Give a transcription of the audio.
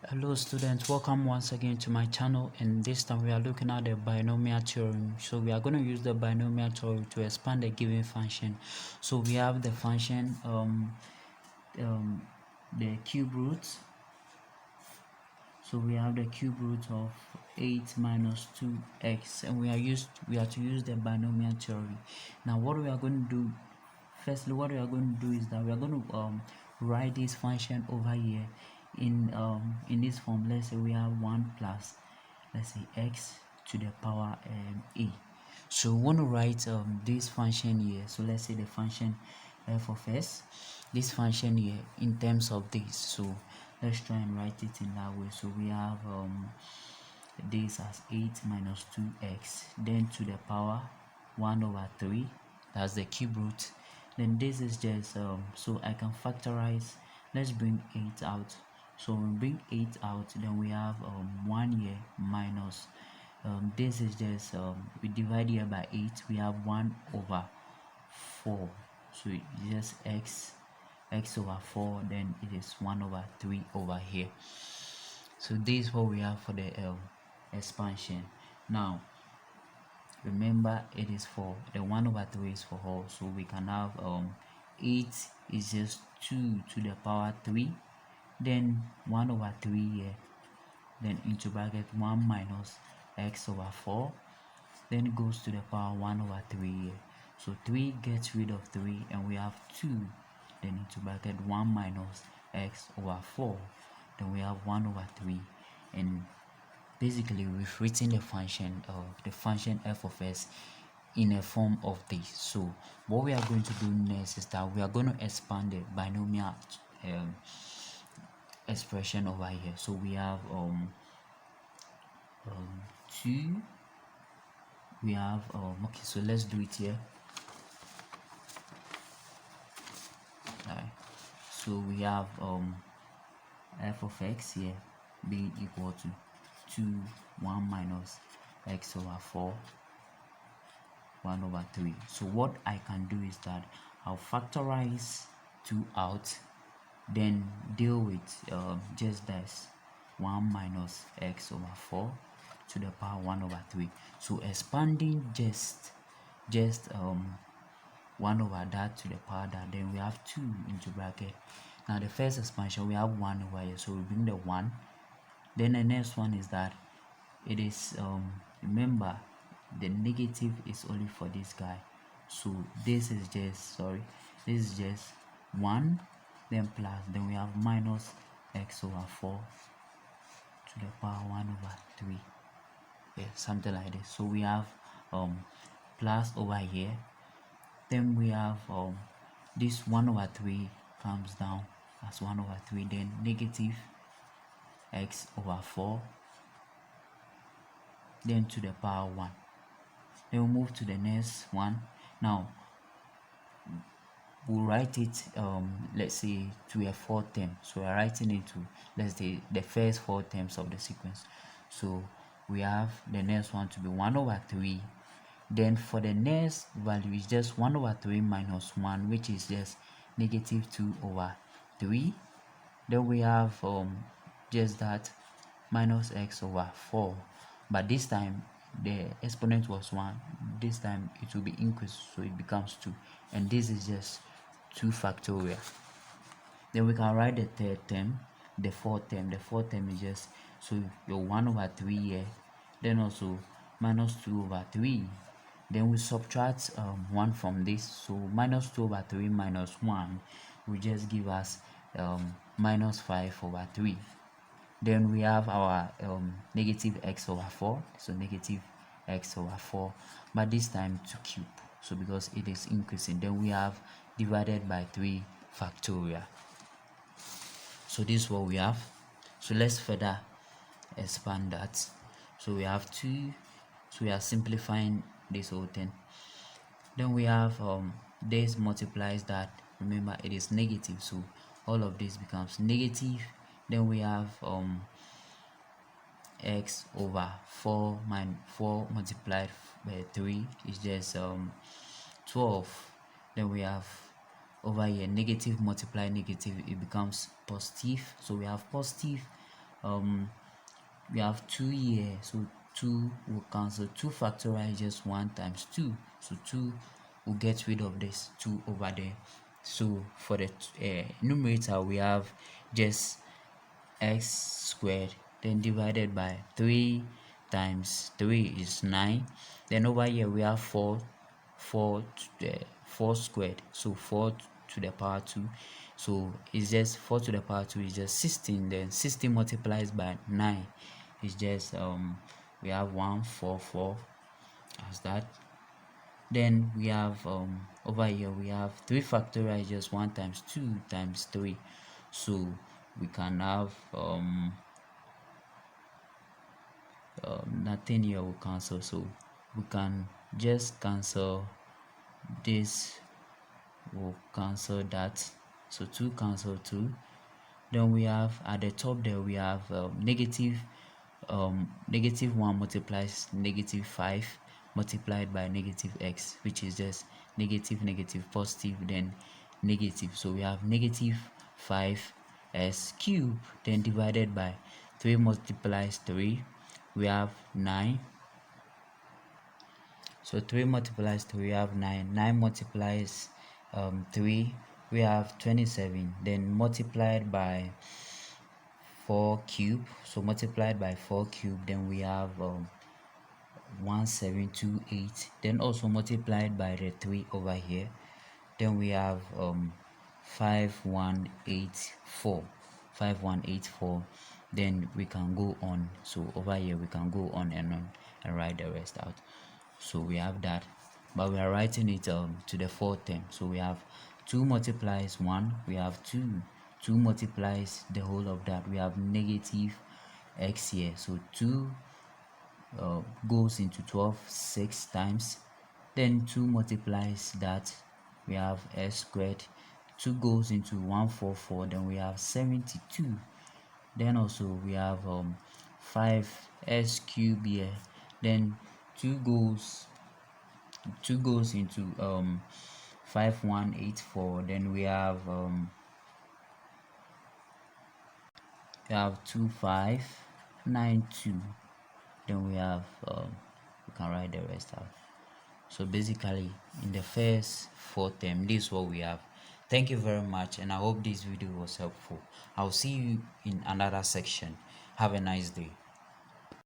Hello students, welcome once again to my channel, and this time we are looking at the binomial theorem. So we are going to use the binomial theorem to expand a given function. So we have the function the cube root. So we have the cube root of 8 minus 2x, and we are to use the binomial theory. Now what we are going to do, firstly what we are going to do is that we are going to write this function over here in this form. Let's say we have 1 plus, let's say, x to the power a. So we want to write this function here. So let's say the function f of s, this function here in terms of this. So let's try and write it in that way. So we have this as 8 minus 2x, then to the power 1 over 3, that's the cube root. Then this is just so I can factorize. Let's bring 8 out. So when we bring 8 out, then we have 1 here minus this is just we divide here by 8, we have 1 over 4. So it's just x over 4, then it is 1 over 3 over here. So this is what we have for the expansion. Now remember, it is for the 1 over 3 is for all, so we can have 8 is just 2 to the power 3, then 1 over 3 here, then into bracket 1 minus x over 4, then it goes to the power 1 over 3 here. So 3 gets rid of 3, and we have 2, then into bracket 1 minus x over 4, then we have 1 over 3. And basically we've written the function f of s in a form of this. So what we are going to do next is that we are going to expand the binomial expression over here. So we have 2, we have okay, so let's do it here. Right. So we have f of x here being equal to 2 1 minus x over 4 1 over 3. So what I can do is that I'll factorize 2 out, then deal with just this 1 minus x over 4 to the power 1 over 3. So expanding just 1 over that to the power that, then we have 2 into bracket. Now the first expansion, we have 1 over here, so we bring the 1. Then the next one is that it is remember, the negative is only for this guy, so this is just 1, then plus, then we have minus x over 4 to the power 1 over 3, yeah, something like this. So we have plus over here, then we have this 1 over 3 comes down as 1 over 3, then negative x over 4, then to the power 1. Then we'll move to the next one. Now we'll write it let's say to a 4 term. So we're writing it to, let's say, the first 4 terms of the sequence. So we have the next one to be 1 over 3, then for the next value is just 1 over 3 minus 1, which is just negative 2 over 3. Then we have just that minus x over 4, but this time the exponent was 1, this time it will be increased, so it becomes 2, and this is just 2 factorial. Then we can write the third term, the fourth term. The fourth term is just, so your 1 over 3 here, then also minus 2 over 3, then we subtract 1 from this, so minus 2 over 3 minus 1 will just give us minus 5 over 3. Then we have our negative x over 4, so negative x over 4, but this time to cube, so because it is increasing, then we have divided by 3 factorial. So this is what we have. So let's further expand that. So we have 2, so we are simplifying this whole thing. Then we have this multiplies that, remember it is negative, so all of this becomes negative. Then we have x over 4 minus 4 multiplied by 3 is just 12. Then we have over here negative multiply negative, it becomes positive, so we have positive we have 2 here, so 2 will cancel. 2 factorial is just 1 times 2, so 2 will get rid of this 2 over there. So for the numerator, we have just x squared, then divided by 3 times 3 is 9. Then over here we have 4 squared, so 4 to the power 2, so it's just 4 to the power 2 is just 16. Then 16 multiplies by 9 is just we have 144 as that. Then we have over here we have 3 factorial is just 1 times 2 times 3, so we can have nothing here will cancel, so we can just cancel this, will cancel that, so 2 cancel 2. Then we have at the top there we have negative 1 multiplies negative 5 multiplied by negative x, which is just negative negative positive then negative, so we have negative 5s cube, then divided by 3 multiplies 3, we have 9, so 3 multiplies 3, we have 9. 9 multiplies 3, we have 27, then multiplied by 4 cube, so multiplied by 4 cube, then we have 1728, then also multiplied by the 3 over here, then we have 5184, then we can go on, so over here we can go on and write the rest out. So we have that, but we are writing it to the fourth term, so we have 2 multiplies 1, we have 2 multiplies the whole of that, we have negative x here, so 2 goes into 12 6 times, then 2 multiplies that, we have s squared, 2 goes into 144, then we have 72, then also we have 5s cube here, then 2 goes into 5184, then we have 2592, then we have we can write the rest out. So basically in the first 4 term, this is what we have. Thank you very much, and I hope this video was helpful. I'll see you in another section. Have a nice day.